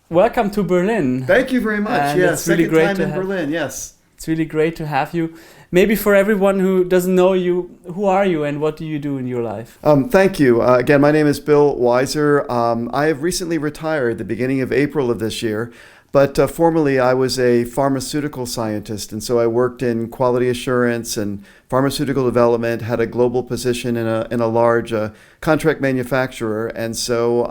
welcome to Berlin. Thank you very much. And Yes, it's really second great time to in have. Berlin. Yes. It's really great to have you. Maybe for everyone who doesn't know you, who are you and what do you do in your life? Thank you. Again, my name is Bill Weiser. I have recently retired at the beginning of April of this year, but formerly I was a pharmaceutical scientist, and so I worked in quality assurance and pharmaceutical development, had a global position in a large contract manufacturer, and so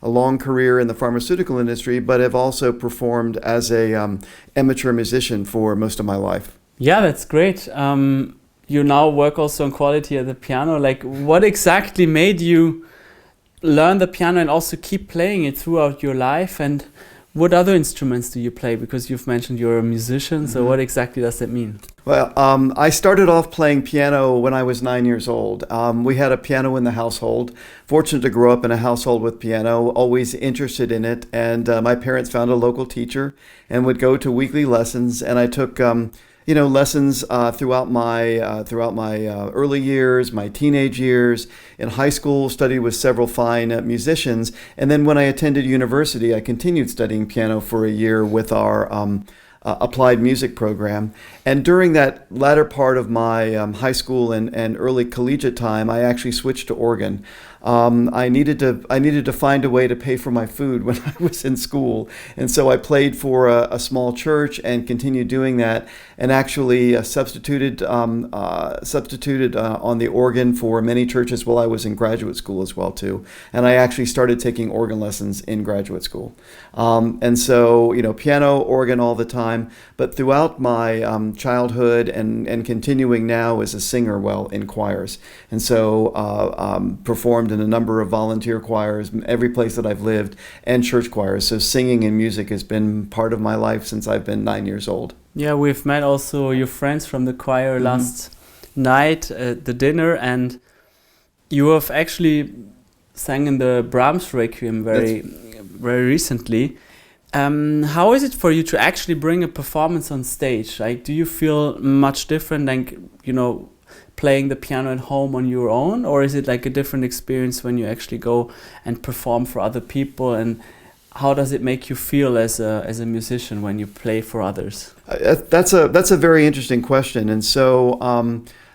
a long career in the pharmaceutical industry, but have also performed as a amateur musician for most of my life. Yeah, that's great. You now work also on quality at the piano. Like, what exactly made you learn the piano and also keep playing it throughout your life? And what other instruments do you play? Because you've mentioned you're a musician, so what exactly does that mean? Well, I started off playing piano when I was 9 years old. We had a piano in the household. Fortunate to grow up in a household with piano, always interested in it. And my parents found a local teacher and would go to weekly lessons. And I took lessons throughout my early years, my teenage years. In high school, studied with several fine musicians, and then when I attended university, I continued studying piano for a year with our applied music program. And during that latter part of my high school and early collegiate time, I actually switched to organ. I needed to find a way to pay for my food when I was in school, and so I played for a small church and continued doing that, and actually substituted on the organ for many churches while I was in graduate school as well too. And I actually started taking organ lessons in graduate school, and so piano, organ all the time. But throughout my childhood and continuing now as a singer, in choirs, and so performed in a number of volunteer choirs, every place that I've lived, and church choirs. So singing and music has been part of my life since I've been 9 years old. Yeah, we've met also your friends from the choir last night at the dinner, and you have actually sang in the Brahms Requiem very recently. How is it for you to actually bring a performance on stage? Like, do you feel much different than, playing the piano at home on your own, or is it like a different experience when you actually go and perform for other people? And how does it make you feel as a musician when you play for others? That's a very interesting question. And so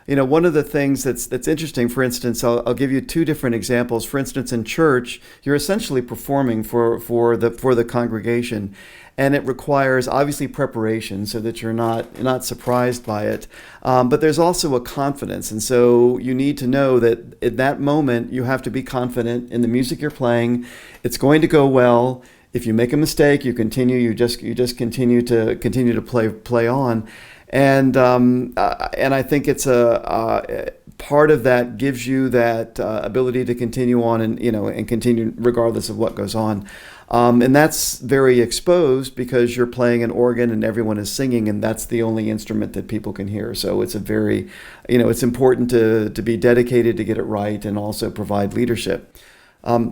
one of the things that's interesting, for instance, I'll give you two different examples. For instance, in church, you're essentially performing for the congregation, and it requires obviously preparation so that you're not surprised by it. But there's also a confidence, and so you need to know that at that moment you have to be confident in the music you're playing. It's going to go well. If you make a mistake, you continue. You just continue to play on. And I think it's a part of that gives you that ability to continue on and continue regardless of what goes on. And that's very exposed because you're playing an organ and everyone is singing, and that's the only instrument that people can hear. So it's a very, it's important to be dedicated to get it right and also provide leadership.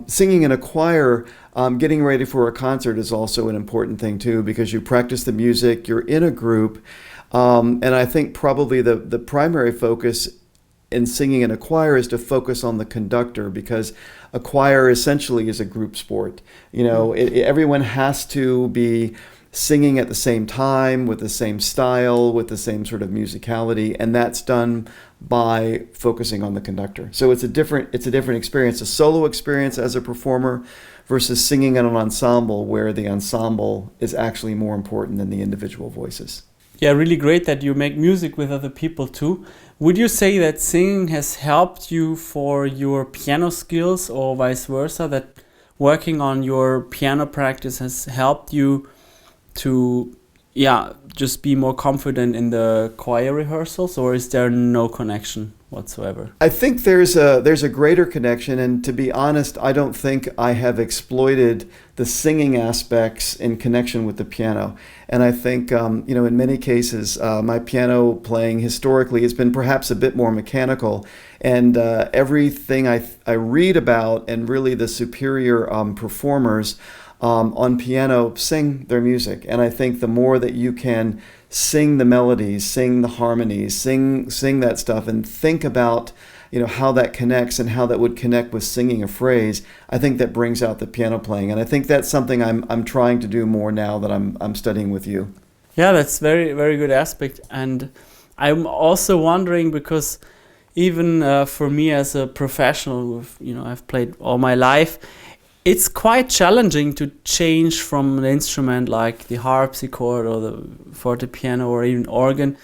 Singing in a choir, getting ready for a concert is also an important thing too, because you practice the music, you're in a group. And I think probably the primary focus in singing in a choir is to focus on the conductor, because a choir essentially is a group sport. Everyone has to be singing at the same time, with the same style, with the same sort of musicality, and that's done by focusing on the conductor. So it's a different experience, a solo experience as a performer versus singing in an ensemble, where the ensemble is actually more important than the individual voices. Yeah, really great that you make music with other people too. Would you say that singing has helped you for your piano skills, or vice versa, that working on your piano practice has helped you to just be more confident in the choir rehearsals, or is there no connection whatsoever? I think there's a greater connection, and to be honest, I don't think I have exploited the singing aspects in connection with the piano. And I think in many cases my piano playing historically has been perhaps a bit more mechanical, and everything I read about, and really the superior performers on piano sing their music. And I think the more that you can sing the melodies, sing the harmonies, sing that stuff, and think about how that connects and how that would connect with singing a phrase, I think that brings out the piano playing. And I think that's something I'm trying to do more now that I'm studying with you. Yeah, that's very, very good aspect. And I'm also wondering, because even for me as a professional, I've played all my life, it's quite challenging to change from an instrument like the harpsichord or the fortepiano or even organ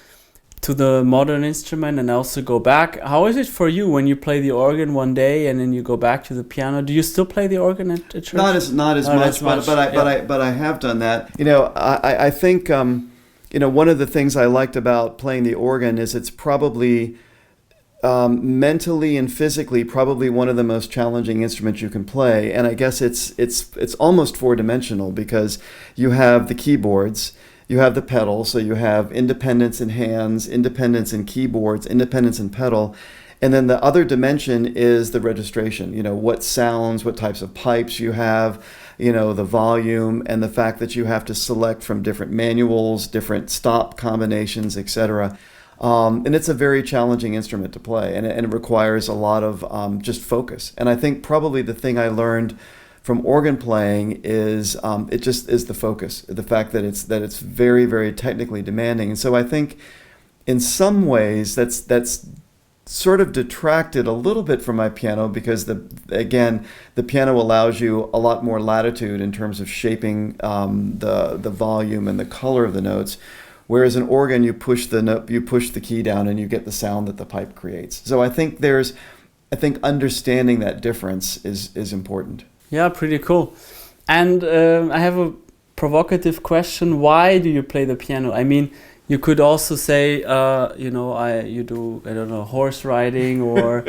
to the modern instrument and also go back. How is it for you when you play the organ one day and then you go back to the piano? Do you still play the organ at church? Not as much, but I have done that. I think one of the things I liked about playing the organ is it's probably mentally and physically probably one of the most challenging instruments you can play. And I guess it's almost four-dimensional, because you have the keyboards, you have the pedal, so you have independence in hands, independence in keyboards, independence in pedal. And then the other dimension is the registration, what sounds, what types of pipes you have, the volume, and the fact that you have to select from different manuals, different stop combinations, etc. And it's a very challenging instrument to play, and it requires a lot of just focus. And I think probably the thing I learned from organ playing is it just is the focus, the fact that it's very, very technically demanding. And so I think in some ways that's sort of detracted a little bit from my piano, because the piano allows you a lot more latitude in terms of shaping the volume and the color of the notes. Whereas an organ, you push the key down and you get the sound that the pipe creates. So I think understanding that difference is important. Yeah, pretty cool. And I have a provocative question. Why do you play the piano? I mean, you could also say, you do, I don't know, horse riding or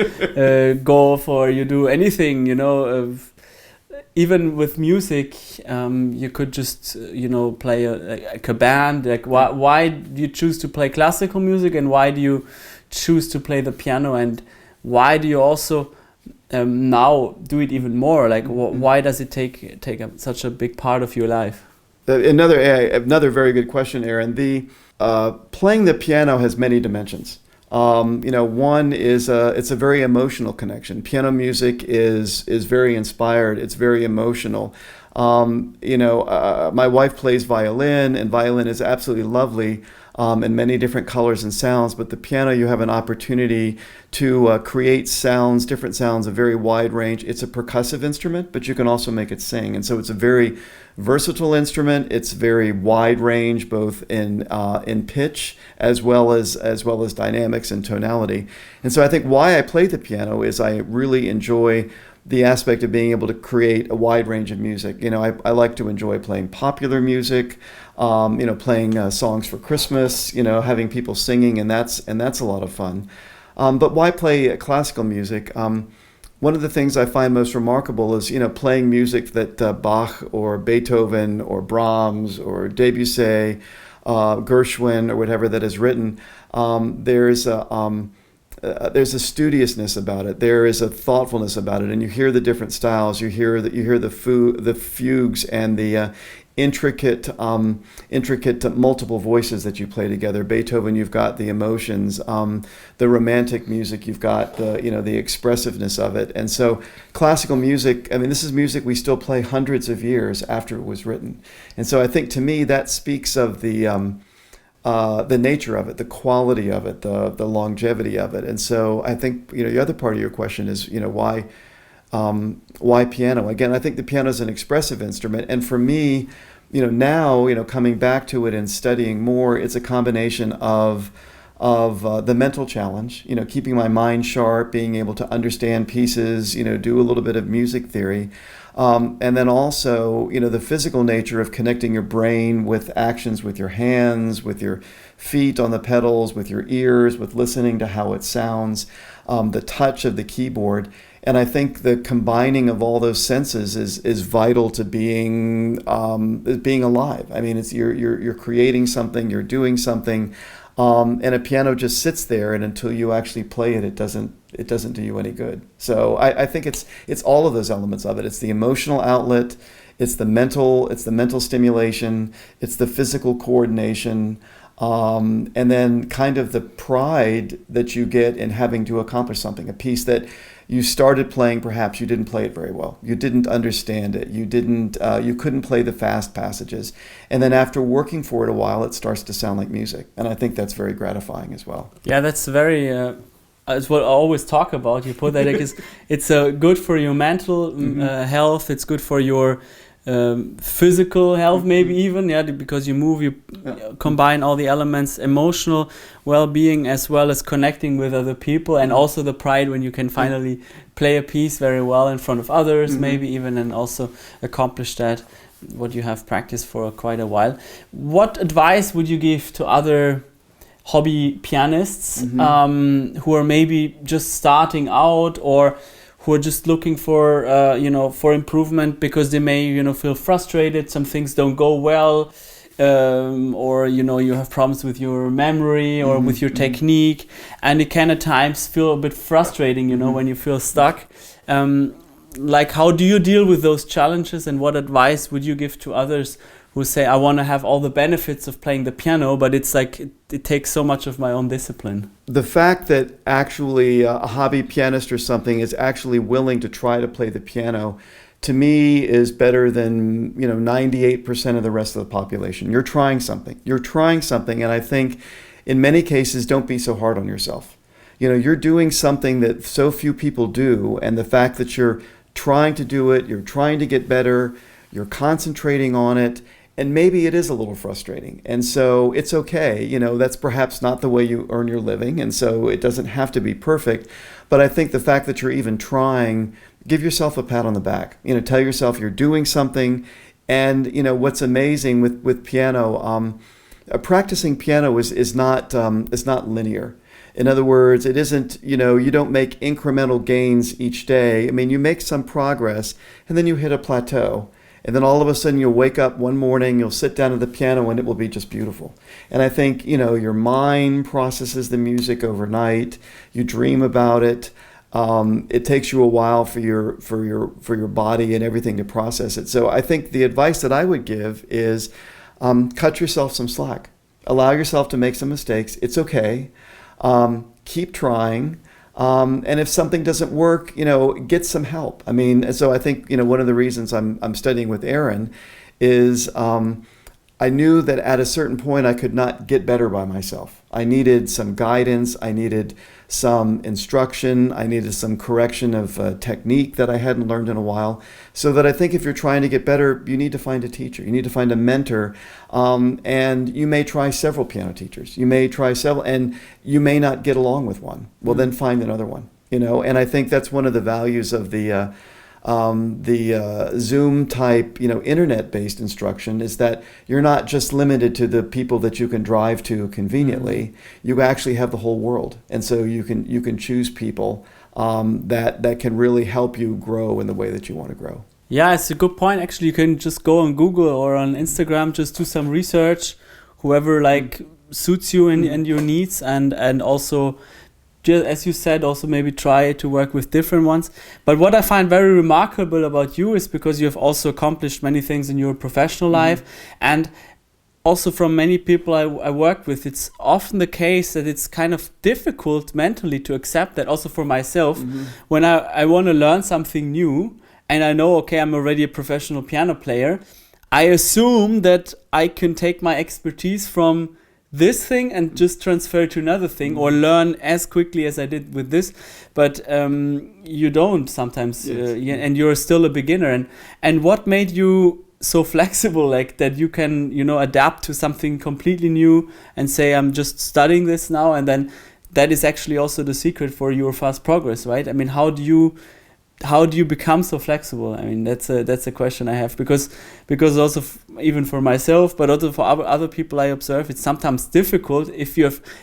golf, or you do anything, even with music, you could just, play like a band. Like, why do you choose to play classical music, and why do you choose to play the piano, and why do you also now do it even more? Like, why does it take such a big part of your life? Another very good question, Aaron. Playing the piano has many dimensions. One is it's a very emotional connection. Piano music is very inspired. It's very emotional. My wife plays violin, and violin is absolutely lovely in many different colors and sounds. But the piano, you have an opportunity to create sounds, different sounds, a very wide range. It's a percussive instrument, but you can also make it sing. And so it's a very versatile instrument. It's very wide range, both in pitch as well as dynamics and tonality. And so I think why I play the piano is I really enjoy the aspect of being able to create a wide range of music. I like to enjoy playing popular music, playing songs for Christmas, having people singing, and that's a lot of fun. But why play classical music? One of the things I find most remarkable is, playing music that Bach or Beethoven or Brahms or Debussy, Gershwin or whatever that is written. There's a studiousness about it. There is a thoughtfulness about it, and you hear the different styles. You hear the fugues and the intricate multiple voices that you play together. Beethoven, you've got the emotions. The romantic music, you've got the expressiveness of it. And so classical music, I mean, this is music we still play hundreds of years after it was written. And so I think, to me, that speaks of the nature of it, the quality of it, the longevity of it. And so I think, the other part of your question is, why piano? Again, I think the piano is an expressive instrument. And for me, now, coming back to it and studying more, it's a combination of the mental challenge, keeping my mind sharp, being able to understand pieces, do a little bit of music theory. And then also, the physical nature of connecting your brain with actions with your hands, with your feet on the pedals, with your ears, with listening to how it sounds, the touch of the keyboard. And I think the combining of all those senses is vital to being alive. I mean, it's you're creating something, you're doing something, and a piano just sits there, and until you actually play it, it doesn't do you any good. So I think it's all of those elements of it. It's the emotional outlet, it's the mental stimulation, it's the physical coordination, and then kind of the pride that you get in having to accomplish something, a piece that you started playing, perhaps you didn't play it very well. You didn't understand it. You couldn't play the fast passages. And then after working for it a while, it starts to sound like music. And I think that's very gratifying as well. Yeah, that's very, it's what I always talk about. You put that, it's good for your mental health. It's good for your physical health, maybe even, because you move, you combine all the elements, emotional well-being as well as connecting with other people, and also the pride when you can finally play a piece very well in front of others, maybe even, and also accomplish that what you have practiced for quite a while. What advice would you give to other hobby pianists who are maybe just starting out, or who are just looking for for improvement because they may feel frustrated, some things don't go well, or you have problems with your memory or with your technique, and it can at times feel a bit frustrating when you feel stuck. Like, how do you deal with those challenges, and what advice would you give to others who say, I want to have all the benefits of playing the piano, but it's like it takes so much of my own discipline? The fact that actually a hobby pianist or something is actually willing to try to play the piano, to me, is better than 98% of the rest of the population. You're trying something, and I think in many cases, don't be so hard on yourself. You're doing something that so few people do, and the fact that you're trying to do it, you're trying to get better, you're concentrating on it, and maybe it is a little frustrating. And so it's okay. That's perhaps not the way you earn your living, and so it doesn't have to be perfect. But I think the fact that you're even trying, give yourself a pat on the back. Tell yourself you're doing something. And what's amazing with piano, practicing piano is not linear. In other words, it isn't, you don't make incremental gains each day. I mean, you make some progress, and then you hit a plateau. And then all of a sudden you'll wake up one morning, you'll sit down at the piano, and it will be just beautiful. And I think, your mind processes the music overnight. You dream about it. It takes you a while for your body and everything to process it. So I think the advice that I would give is cut yourself some slack. Allow yourself to make some mistakes. It's okay. Keep trying. And if something doesn't work, get some help. I mean, so I think, one of the reasons I'm studying with Aaron is I knew that at a certain point I could not get better by myself. I needed some guidance. I needed some instruction. I needed some correction of technique that I hadn't learned in a while. So that I think if you're trying to get better, you need to find a teacher. You need to find a mentor. And you may try several piano teachers. You may try several, and you may not get along with one. Well, then find another one. And I think that's one of the values of the Zoom type, internet-based instruction, is that you're not just limited to the people that you can drive to conveniently. You actually have the whole world, and so you can choose people that can really help you grow in the way that you want to grow. Yeah, it's a good point. Actually, you can just go on Google or on Instagram, just do some research, whoever suits you and your needs, and also, just as you said, also maybe try to work with different ones. But what I find very remarkable about you is because you have also accomplished many things in your professional life, and also from many people I work with, it's often the case that it's kind of difficult mentally to accept that, also for myself, when I want to learn something new, and I know, okay, I'm already a professional piano player, I assume that I can take my expertise from this thing and just transfer to another thing, or learn as quickly as I did with this, but you don't sometimes, and you're still a beginner. And what made you so flexible, like that you can adapt to something completely new and say, I'm just studying this now, and then that is actually also the secret for your fast progress, right? I mean, how do you become so flexible? I mean, that's a question I have, because also even for myself, but also for other people I observe, it's sometimes difficult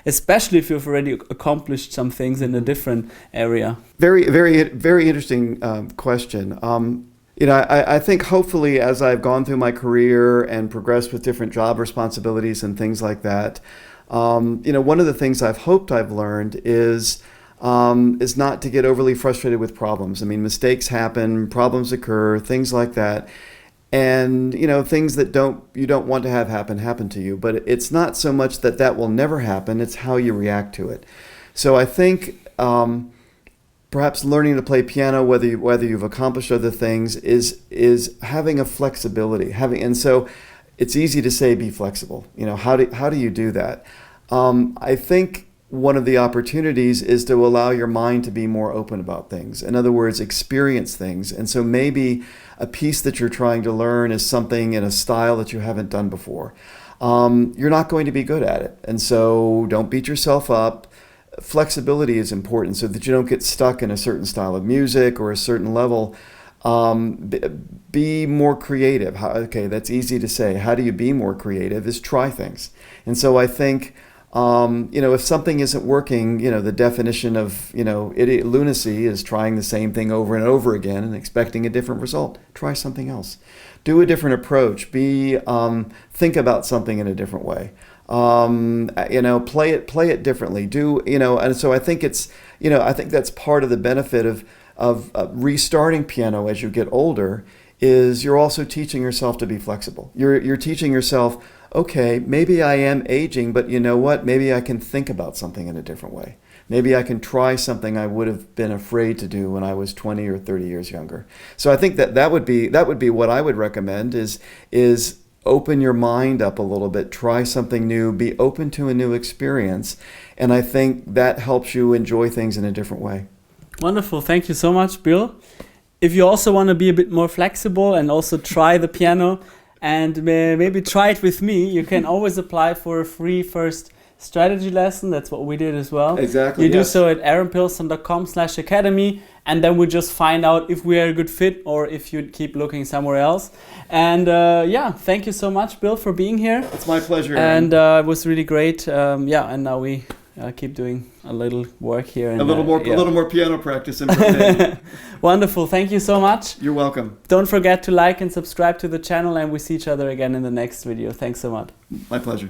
especially if you've already accomplished some things in a different area. Very, very, very interesting question. I think hopefully as I've gone through my career and progressed with different job responsibilities and things like that, one of the things I've hoped I've learned is not to get overly frustrated with problems. I mean, mistakes happen, problems occur, things like that. and things that you don't want to have happen to you. But it's not so much that will never happen, it's how you react to it. So I think perhaps learning to play piano, whether you've accomplished other things, is having a flexibility. And so it's easy to say be flexible. How do you do that? I think one of the opportunities is to allow your mind to be more open about things. In other words, experience things. And so maybe a piece that you're trying to learn is something in a style that you haven't done before. You're not going to be good at it. And so don't beat yourself up. Flexibility is important so that you don't get stuck in a certain style of music or a certain level. Be more creative. Okay, that's easy to say. How do you be more creative? Is try things. And so I think if something isn't working, the definition of, lunacy is trying the same thing over and over again and expecting a different result. Try something else. Do a different approach. Think about something in a different way. Play it differently. And so I think I think that's part of the benefit of restarting piano as you get older, is you're also teaching yourself to be flexible. You're teaching yourself, okay, maybe I am aging, but you know what? Maybe I can think about something in a different way. Maybe I can try something I would have been afraid to do when I was 20 or 30 years younger. So I think that would be what I would recommend is open your mind up a little bit, try something new, be open to a new experience, and I think that helps you enjoy things in a different way. Wonderful. Thank you so much, Bill. If you also want to be a bit more flexible and also try the piano and maybe try it with me, you can always apply for a free first strategy lesson. That's what we did as well. Exactly. You do so at aaronpilson.com/academy, and then we just find out if we are a good fit or if you keep looking somewhere else. And thank you so much, Bill, for being here. It's my pleasure. And it was really great. And now we keep doing a little work here. And, a little more piano practice. In Wonderful. Thank you so much. You're welcome. Don't forget to like and subscribe to the channel, and we see each other again in the next video. Thanks so much. My pleasure.